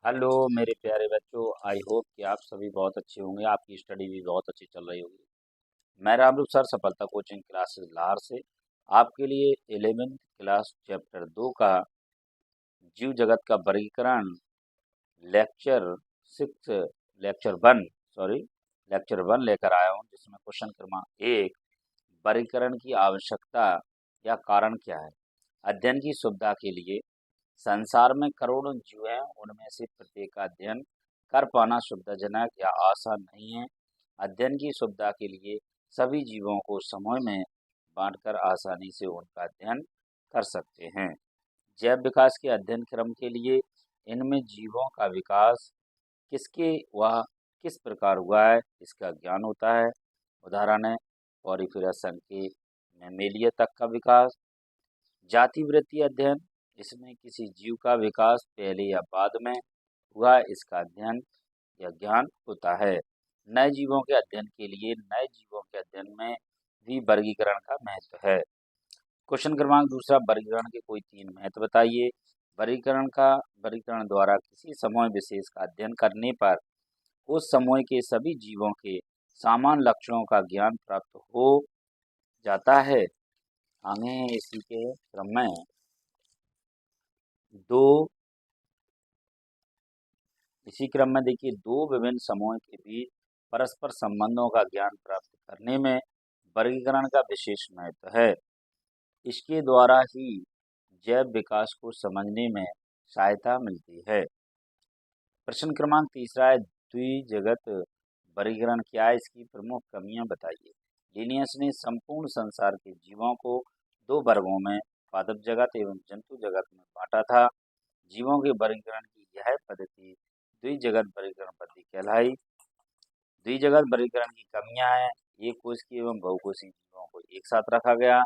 Hello मेरे प्यारे बच्चों। आई होप कि आप सभी बहुत अच्छे होंगे, आपकी स्टडी भी बहुत अच्छी चल रही होगी। मैं रामरूप सर सफलता कोचिंग क्लासेस लाहौर से आपके लिए 11th क्लास चैप्टर 2 का जीव जगत का वर्गीकरण लेक्चर 6 लेक्चर 1 सॉरी लेक्चर 1 लेकर आया हूँ, जिसमें क्वेश्चन क्रमांक 1, वर्गीकरण की आवश्यकता या कारण क्या है। अध्ययन की सुविधा के लिए संसार में करोड़ों जीव हैं, उनमें से प्रत्येक का अध्ययन कर पाना सुविधाजनक या आसान नहीं है। अध्ययन की सुविधा के लिए सभी जीवों को समूह में बांटकर आसानी से उनका अध्ययन कर सकते हैं। जैव विकास के अध्ययन क्रम के लिए इनमें जीवों का विकास किसके व किस प्रकार हुआ है, इसका ज्ञान होता है। उदाहरण है पॉरीफेरस संघ के मैमेलिया तक का विकास। जाति वृत्तीय अध्ययन, इसमें किसी जीव का विकास पहले या बाद में हुआ, इसका अध्ययन या ज्ञान होता है। नए जीवों के अध्ययन के लिए नए जीवों के अध्ययन में भी वर्गीकरण का महत्व है। क्वेश्चन क्रमांक 2, वर्गीकरण के कोई 3 महत्व बताइए। वर्गीकरण द्वारा किसी समूह विशेष का अध्ययन करने पर उस समूह के सभी जीवों के समान लक्षणों का ज्ञान प्राप्त हो जाता है। हमें इसी के क्रम में इसी क्रम में देखिए, दो विभिन्न समूहों के बीच परस्पर संबंधों का ज्ञान प्राप्त करने में वर्गीकरण का विशेष महत्व है। इसके द्वारा ही जैव विकास को समझने में सहायता मिलती है। प्रश्न क्रमांक 3 है, द्विजगत वर्गीकरण क्या है, इसकी प्रमुख कमियां बताइए। लिनियस ने संपूर्ण संसार के जीवों को 2 वर्गों में पादप जगत एवं जंतु जगत में बांटा था। जीवों के वर्गीकरण की यह पद्धति द्विजगत वर्गीकरण पद्धति कहलाई। द्विजगत वर्गीकरण की कमियां हैं, एक कोशिकीय एवं बहुकोशीय जीवों को एक साथ रखा गया।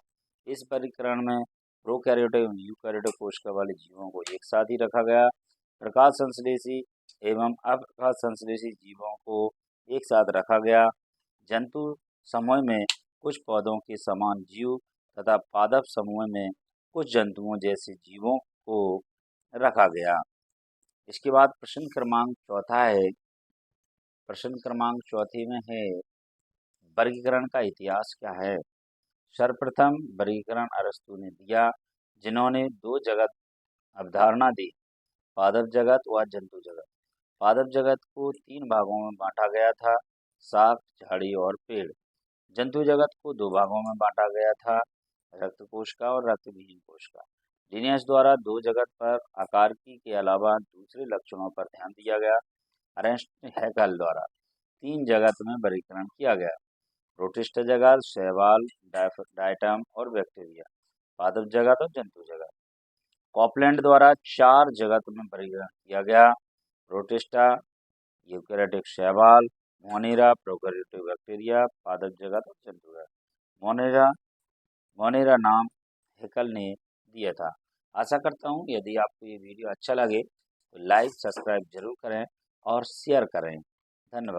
इस वर्गीकरण में प्रोकैरियोटिक एवं यूकैरियोटिक कोशिका वाले जीवों को एक साथ ही रखा गया। प्रकाश संश्लेषी एवं अप्रकाश संश्लेषी जीवों को एक साथ रखा गया। जंतु समूह में कुछ पौधों के समान जीव तथा पादप समूह में कुछ जंतुओं जैसे जीवों को रखा गया। इसके बाद प्रश्न क्रमांक 4 है। प्रश्न क्रमांक 4 में है, वर्गीकरण का इतिहास क्या है। सर्वप्रथम वर्गीकरण अरस्तु ने दिया, जिन्होंने 2 जगत अवधारणा दी, पादप जगत व जंतु जगत। पादप जगत को 3 भागों में बांटा गया था, शाक, झाड़ी और पेड़। जंतु जगत को 2 भागों में बांटा गया था, रक्त कोशिका और रक्तविहीन कोशिका। लिनियस द्वारा 2 जगत पर आकारिकी के अलावा दूसरे लक्षणों पर ध्यान दिया गया। अर्नेस्ट हैकेल द्वारा 3 जगत में वर्गीकरण किया गया, प्रोटिस्ट जगत, शैवाल, डायटम और बैक्टीरिया। पादप जगत और जंतु जगत। कॉपलैंड द्वारा 4 जगत में वर्गीकरण किया गया, प्रोटिस्टा, यूकैरियोटिक शैवाल, मोनेरा, प्रोकैरियोटिक बैक्टीरिया, पादप जगत और जंतु जगत। मोनेरा मोनेरा नाम हैकेल ने दिया था। आशा करता हूँ यदि आपको ये वीडियो अच्छा लगे तो लाइक सब्सक्राइब जरूर करें और शेयर करें। धन्यवाद।